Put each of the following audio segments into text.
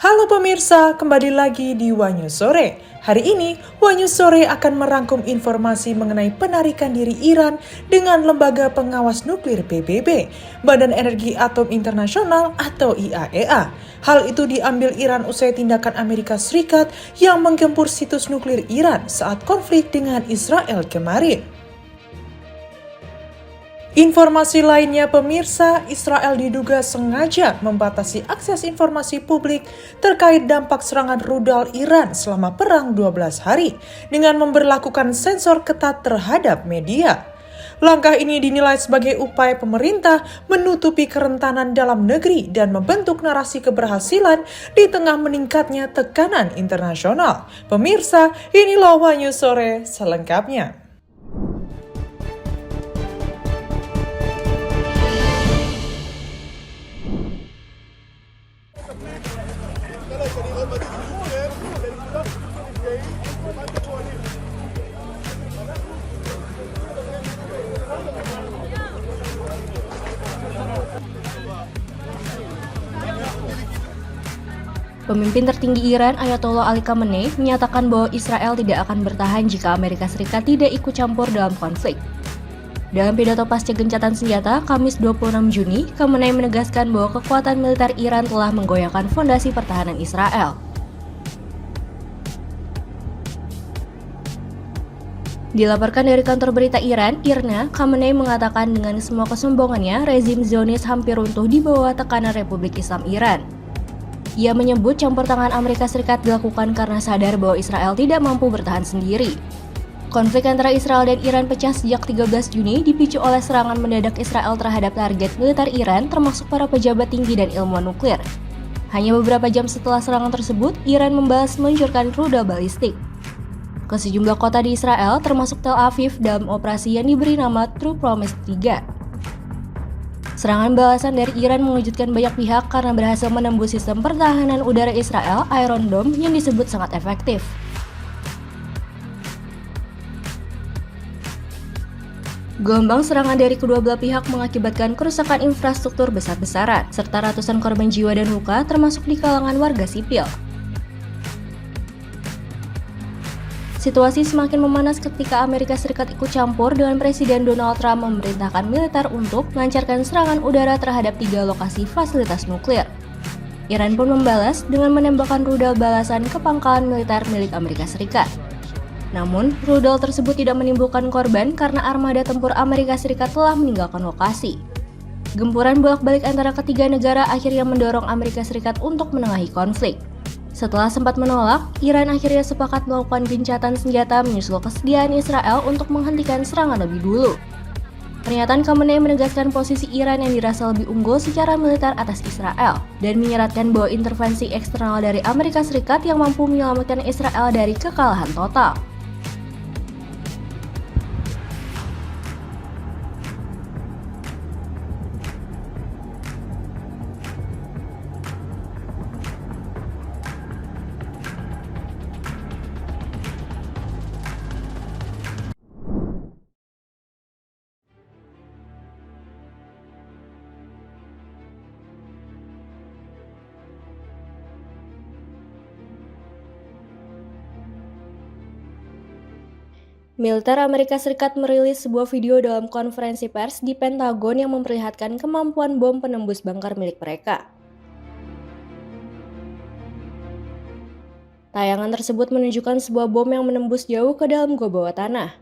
Halo pemirsa, kembali lagi di Wanyu Sore. Hari ini, Wanyu Sore akan merangkum informasi mengenai penarikan diri Iran dengan Lembaga Pengawas Nuklir PBB, Badan Energi Atom Internasional atau IAEA. Hal itu diambil Iran usai tindakan Amerika Serikat yang menggempur situs nuklir Iran saat konflik dengan Israel kemarin. Informasi lainnya pemirsa, Israel diduga sengaja membatasi akses informasi publik terkait dampak serangan rudal Iran selama perang 12 hari dengan memberlakukan sensor ketat terhadap media. Langkah ini dinilai sebagai upaya pemerintah menutupi kerentanan dalam negeri dan membentuk narasi keberhasilan di tengah meningkatnya tekanan internasional. Pemirsa, inilah Wanyu Sore selengkapnya. Pemimpin tertinggi Iran, Ayatollah Ali Khamenei, menyatakan bahwa Israel tidak akan bertahan jika Amerika Serikat tidak ikut campur dalam konflik. Dalam pidato pasca gencatan senjata, Kamis 26 Juni, Khamenei menegaskan bahwa kekuatan militer Iran telah menggoyahkan fondasi pertahanan Israel. Dilaporkan dari kantor berita Iran, IRNA, Khamenei mengatakan dengan semua kesombongannya, rezim Zionis hampir runtuh di bawah tekanan Republik Islam Iran. Ia menyebut campur tangan Amerika Serikat dilakukan karena sadar bahwa Israel tidak mampu bertahan sendiri. Konflik antara Israel dan Iran pecah sejak 13 Juni dipicu oleh serangan mendadak Israel terhadap target militer Iran termasuk para pejabat tinggi dan ilmuwan nuklir. Hanya beberapa jam setelah serangan tersebut, Iran membalas meluncurkan rudal balistik ke sejumlah kota di Israel termasuk Tel Aviv dalam operasi yang diberi nama True Promise 3. Serangan balasan dari Iran mengejutkan banyak pihak karena berhasil menembus sistem pertahanan udara Israel, Iron Dome, yang disebut sangat efektif. Gelombang serangan dari kedua belah pihak mengakibatkan kerusakan infrastruktur besar-besaran, serta ratusan korban jiwa dan luka termasuk di kalangan warga sipil. Situasi semakin memanas ketika Amerika Serikat ikut campur dengan Presiden Donald Trump memerintahkan militer untuk melancarkan serangan udara terhadap 3 lokasi fasilitas nuklir. Iran pun membalas dengan menembakkan rudal balasan ke pangkalan militer milik Amerika Serikat. Namun, rudal tersebut tidak menimbulkan korban karena armada tempur Amerika Serikat telah meninggalkan lokasi. Gempuran bolak-balik antara ketiga negara akhirnya mendorong Amerika Serikat untuk menengahi konflik. Setelah sempat menolak, Iran akhirnya sepakat melakukan gencatan senjata menyusul kesediaan Israel untuk menghentikan serangan lebih dulu. Pernyataan Khamenei menegaskan posisi Iran yang dirasa lebih unggul secara militer atas Israel dan menyeratkan bahwa intervensi eksternal dari Amerika Serikat yang mampu menyelamatkan Israel dari kekalahan total. Militer Amerika Serikat merilis sebuah video dalam konferensi pers di Pentagon yang memperlihatkan kemampuan bom penembus bunker milik mereka. Tayangan tersebut menunjukkan sebuah bom yang menembus jauh ke dalam gua bawah tanah.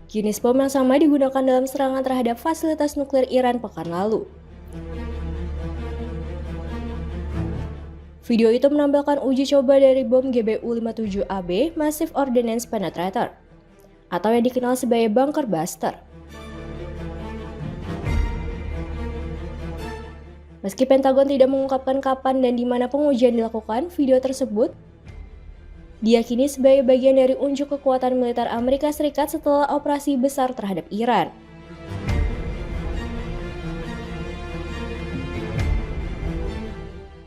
Jenis bom yang sama digunakan dalam serangan terhadap fasilitas nuklir Iran pekan lalu. Video itu menampilkan uji coba dari bom GBU-57AB Massive Ordnance Penetrator, atau yang dikenal sebagai bunker buster. Meski Pentagon tidak mengungkapkan kapan dan di mana pengujian dilakukan, video tersebut diyakini sebagai bagian dari unjuk kekuatan militer Amerika Serikat setelah operasi besar terhadap Iran.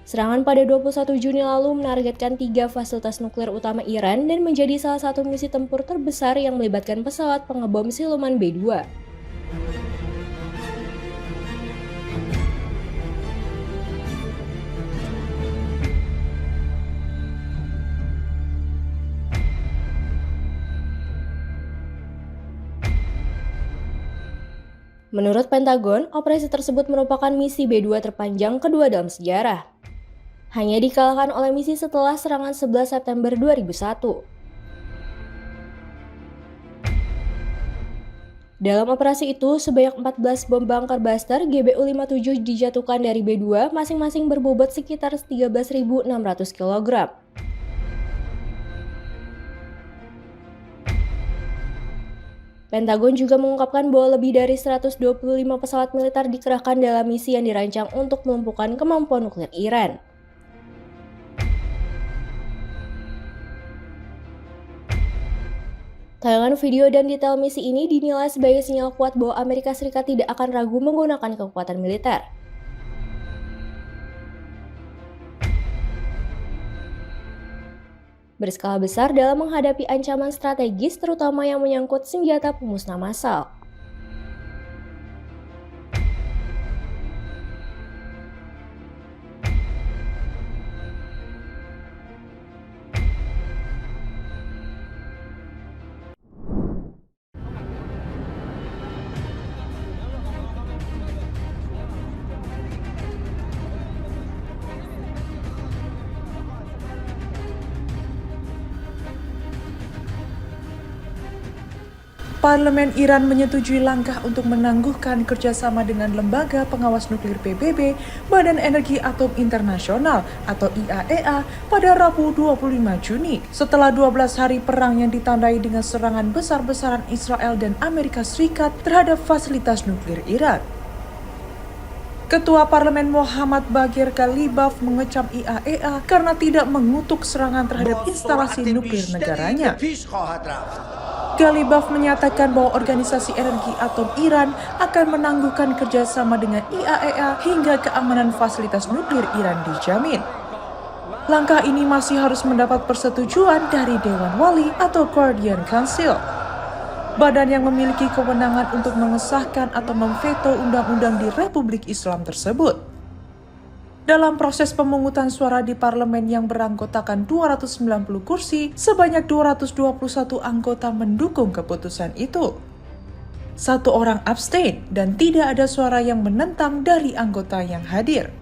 Serangan pada 21 Juni lalu menargetkan 3 fasilitas nuklir utama Iran dan menjadi salah satu misi tempur terbesar yang melibatkan pesawat pengebom siluman B-2. Menurut Pentagon, operasi tersebut merupakan misi B-2 terpanjang kedua dalam sejarah. Hanya dikalahkan oleh misi setelah serangan 11 September 2001. Dalam operasi itu, sebanyak 14 bom bunker buster GBU-57 dijatuhkan dari B-2, masing-masing berbobot sekitar 13.600 kg. Pentagon juga mengungkapkan bahwa lebih dari 125 pesawat militer dikerahkan dalam misi yang dirancang untuk melumpuhkan kemampuan nuklir Iran. Tayangan video dan detail misi ini dinilai sebagai sinyal kuat bahwa Amerika Serikat tidak akan ragu menggunakan kekuatan militer. Berskala besar dalam menghadapi ancaman strategis terutama yang menyangkut senjata pemusnah massal. Parlemen Iran menyetujui langkah untuk menangguhkan kerjasama dengan Lembaga Pengawas Nuklir PBB, Badan Energi Atom Internasional atau IAEA pada Rabu 25 Juni. Setelah 12 hari perang yang ditandai dengan serangan besar-besaran Israel dan Amerika Serikat terhadap fasilitas nuklir Iran. Ketua Parlemen Muhammad Baghir Ghalibaf mengecam IAEA karena tidak mengutuk serangan terhadap instalasi nuklir negaranya. Ghalibaf menyatakan bahwa Organisasi Energi Atom Iran akan menangguhkan kerjasama dengan IAEA hingga keamanan fasilitas nuklir Iran dijamin. Langkah ini masih harus mendapat persetujuan dari Dewan Wali atau Guardian Council, badan yang memiliki kewenangan untuk mengesahkan atau memveto undang-undang di Republik Islam tersebut. Dalam proses pemungutan suara di parlemen yang beranggotakan 290 kursi, sebanyak 221 anggota mendukung keputusan itu. 1 orang abstain dan tidak ada suara yang menentang dari anggota yang hadir.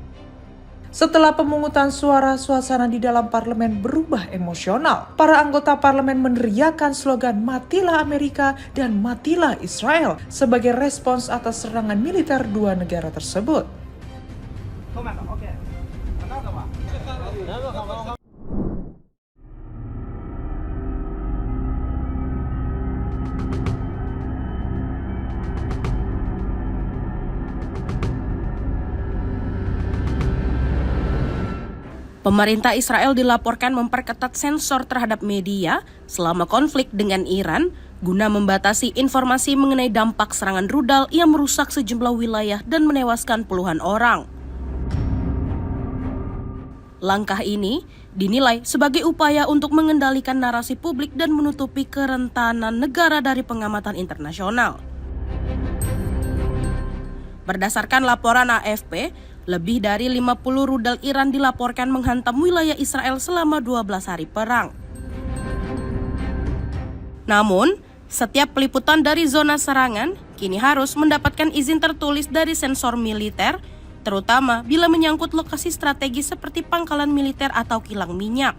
Setelah pemungutan suara, suasana di dalam parlemen berubah emosional. Para anggota parlemen meneriakkan slogan "Matilah Amerika" dan "Matilah Israel" sebagai respons atas serangan militer dua negara tersebut. Pemerintah Israel dilaporkan memperketat sensor terhadap media selama konflik dengan Iran guna membatasi informasi mengenai dampak serangan rudal yang merusak sejumlah wilayah dan menewaskan puluhan orang. Langkah ini dinilai sebagai upaya untuk mengendalikan narasi publik dan menutupi kerentanan negara dari pengamatan internasional. Berdasarkan laporan AFP, lebih dari 50 rudal Iran dilaporkan menghantam wilayah Israel selama 12 hari perang. Namun, setiap peliputan dari zona serangan kini harus mendapatkan izin tertulis dari sensor militer, terutama bila menyangkut lokasi strategis seperti pangkalan militer atau kilang minyak.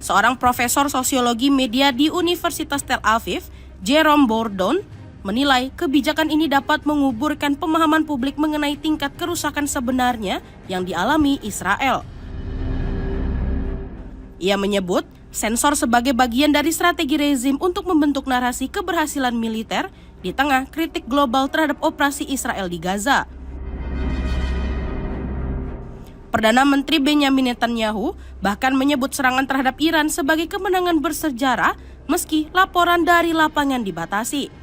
Seorang profesor sosiologi media di Universitas Tel Aviv, Jerome Bordon, menilai kebijakan ini dapat menguburkan pemahaman publik mengenai tingkat kerusakan sebenarnya yang dialami Israel. Ia menyebut sensor sebagai bagian dari strategi rezim untuk membentuk narasi keberhasilan militer di tengah kritik global terhadap operasi Israel di Gaza. Perdana Menteri Benjamin Netanyahu bahkan menyebut serangan terhadap Iran sebagai kemenangan bersejarah meski laporan dari lapangan dibatasi.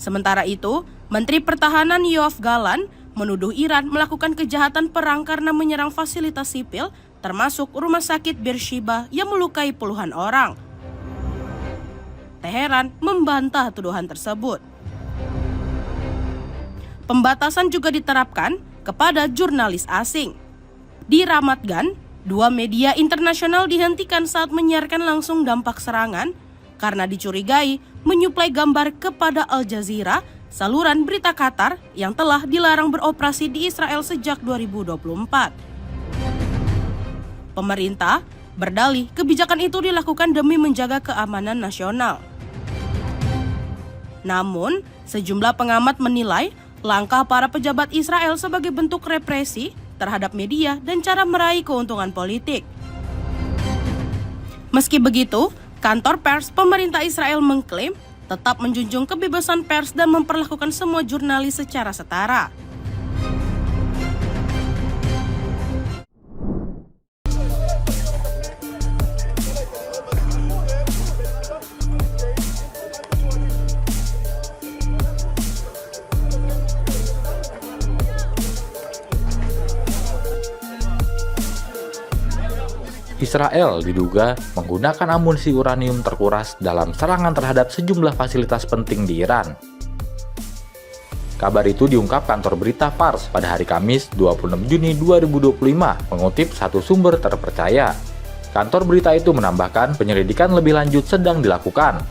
Sementara itu, Menteri Pertahanan Yoav Gallant menuduh Iran melakukan kejahatan perang karena menyerang fasilitas sipil, termasuk rumah sakit Beersheba yang melukai puluhan orang. Teheran membantah tuduhan tersebut. Pembatasan juga diterapkan kepada jurnalis asing. Di Ramat Gan, 2 media internasional dihentikan saat menyiarkan langsung dampak serangan karena dicurigai menyuplai gambar kepada Al Jazeera, saluran berita Qatar yang telah dilarang beroperasi di Israel sejak 2024. Pemerintah berdalih kebijakan itu dilakukan demi menjaga keamanan nasional. Namun, sejumlah pengamat menilai langkah para pejabat Israel sebagai bentuk represi terhadap media dan cara meraih keuntungan politik. Meski begitu, kantor pers pemerintah Israel mengklaim tetap menjunjung kebebasan pers dan memperlakukan semua jurnalis secara setara. Israel diduga menggunakan amunisi uranium terkuras dalam serangan terhadap sejumlah fasilitas penting di Iran. Kabar itu diungkap kantor berita Fars pada hari Kamis 26 Juni 2025 mengutip satu sumber terpercaya. Kantor berita itu menambahkan penyelidikan lebih lanjut sedang dilakukan.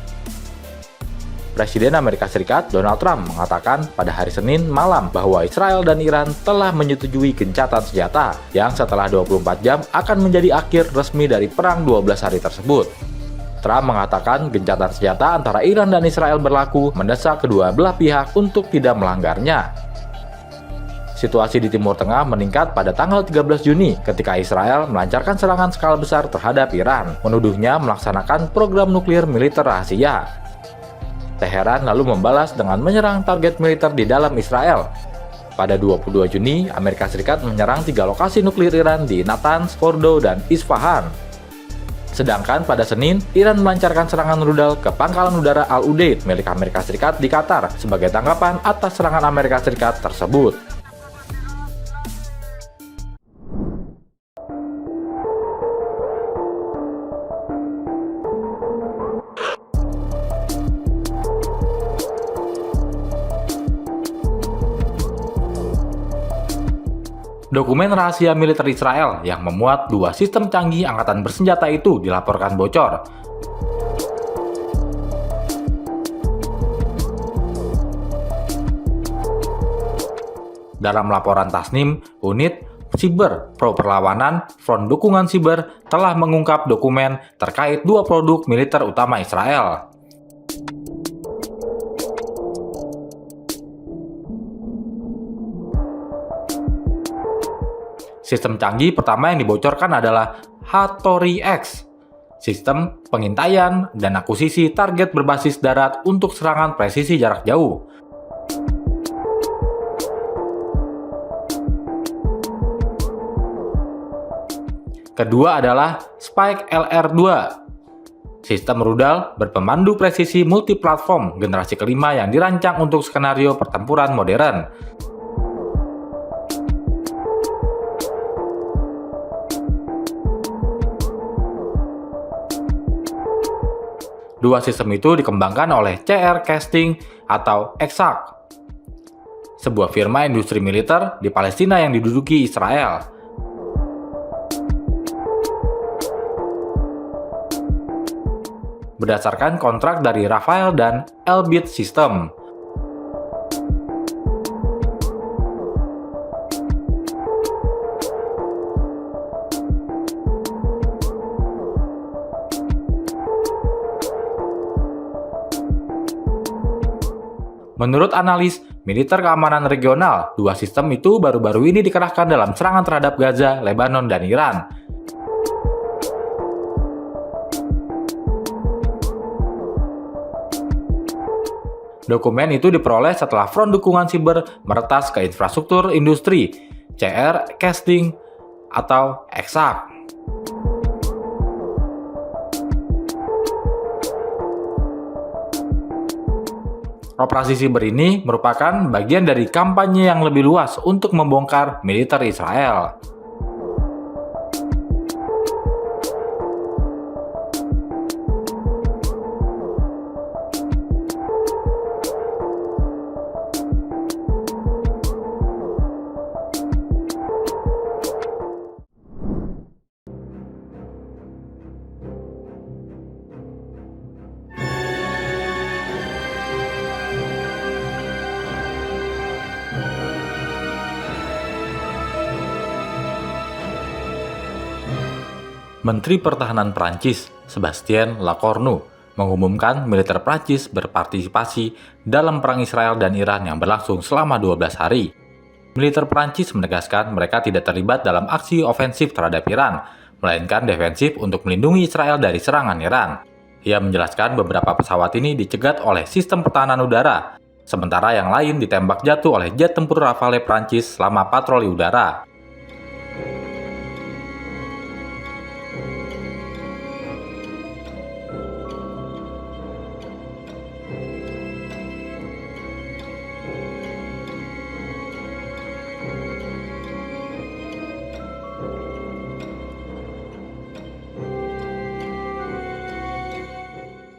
Presiden Amerika Serikat Donald Trump mengatakan pada hari Senin malam bahwa Israel dan Iran telah menyetujui gencatan senjata yang setelah 24 jam akan menjadi akhir resmi dari perang 12 hari tersebut. Trump mengatakan gencatan senjata antara Iran dan Israel berlaku mendesak kedua belah pihak untuk tidak melanggarnya. Situasi di Timur Tengah meningkat pada tanggal 13 Juni ketika Israel melancarkan serangan skala besar terhadap Iran, menuduhnya melaksanakan program nuklir militer rahasia. Teheran lalu membalas dengan menyerang target militer di dalam Israel. Pada 22 Juni, Amerika Serikat menyerang 3 lokasi nuklir Iran di Natanz, Fordo, dan Isfahan. Sedangkan pada Senin, Iran melancarkan serangan rudal ke pangkalan udara Al-Udeid milik Amerika Serikat di Qatar sebagai tanggapan atas serangan Amerika Serikat tersebut. Dokumen rahasia militer Israel yang memuat 2 sistem canggih angkatan bersenjata itu dilaporkan bocor. Dalam laporan Tasnim, unit Siber Pro Perlawanan Front Dukungan Siber telah mengungkap dokumen terkait 2 produk militer utama Israel. Sistem canggih pertama yang dibocorkan adalah Hattori X, sistem pengintaian dan akuisisi target berbasis darat untuk serangan presisi jarak jauh. Kedua adalah Spike LR2, sistem rudal berpemandu presisi multiplatform generasi kelima yang dirancang untuk skenario pertempuran modern. Dua sistem itu dikembangkan oleh CR Casting atau Exact, sebuah firma industri militer di Palestina yang diduduki Israel. Berdasarkan kontrak dari Rafael dan Elbit System. Menurut analis militer keamanan regional, 2 sistem itu baru-baru ini dikerahkan dalam serangan terhadap Gaza, Lebanon, dan Iran. Dokumen itu diperoleh setelah Front Dukungan Siber meretas ke infrastruktur industri, CR Casting atau Exact. Operasi siber ini merupakan bagian dari kampanye yang lebih luas untuk membongkar militer Israel. Menteri Pertahanan Prancis, Sebastien Lecornu, mengumumkan militer Prancis berpartisipasi dalam perang Israel dan Iran yang berlangsung selama 12 hari. Militer Prancis menegaskan mereka tidak terlibat dalam aksi ofensif terhadap Iran, melainkan defensif untuk melindungi Israel dari serangan Iran. Ia menjelaskan beberapa pesawat ini dicegat oleh sistem pertahanan udara, sementara yang lain ditembak jatuh oleh jet tempur Rafale Prancis selama patroli udara.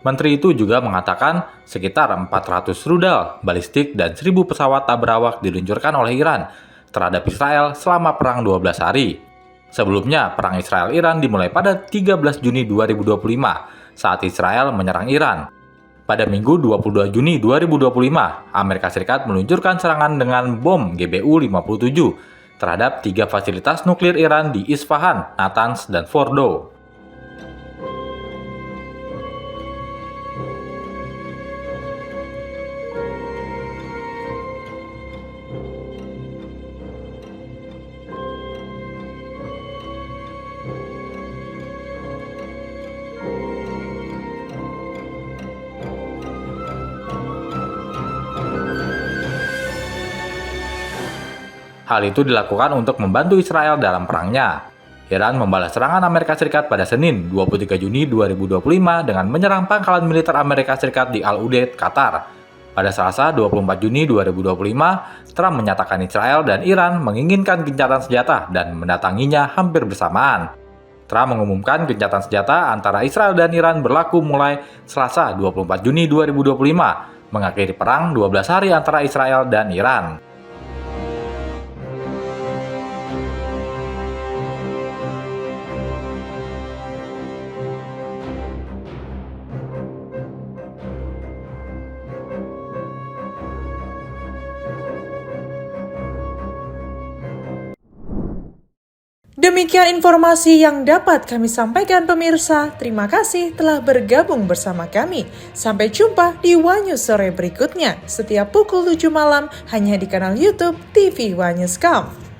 Menteri itu juga mengatakan sekitar 400 rudal, balistik, dan 1.000 pesawat tak berawak diluncurkan oleh Iran terhadap Israel selama perang 12 hari. Sebelumnya, perang Israel-Iran dimulai pada 13 Juni 2025 saat Israel menyerang Iran. Pada Minggu 22 Juni 2025, Amerika Serikat meluncurkan serangan dengan bom GBU-57 terhadap 3 fasilitas nuklir Iran di Isfahan, Natanz, dan Fordow. Hal itu dilakukan untuk membantu Israel dalam perangnya. Iran membalas serangan Amerika Serikat pada Senin, 23 Juni 2025 dengan menyerang pangkalan militer Amerika Serikat di Al-Udeid, Qatar. Pada Selasa, 24 Juni 2025, Trump menyatakan Israel dan Iran menginginkan gencatan senjata dan mendatanginya hampir bersamaan. Trump mengumumkan gencatan senjata antara Israel dan Iran berlaku mulai Selasa, 24 Juni 2025, mengakhiri perang 12 hari antara Israel dan Iran. Demikian informasi yang dapat kami sampaikan pemirsa. Terima kasih telah bergabung bersama kami. Sampai jumpa di Wanyus sore berikutnya setiap pukul 7 malam hanya di kanal YouTube TV Wanyus.com.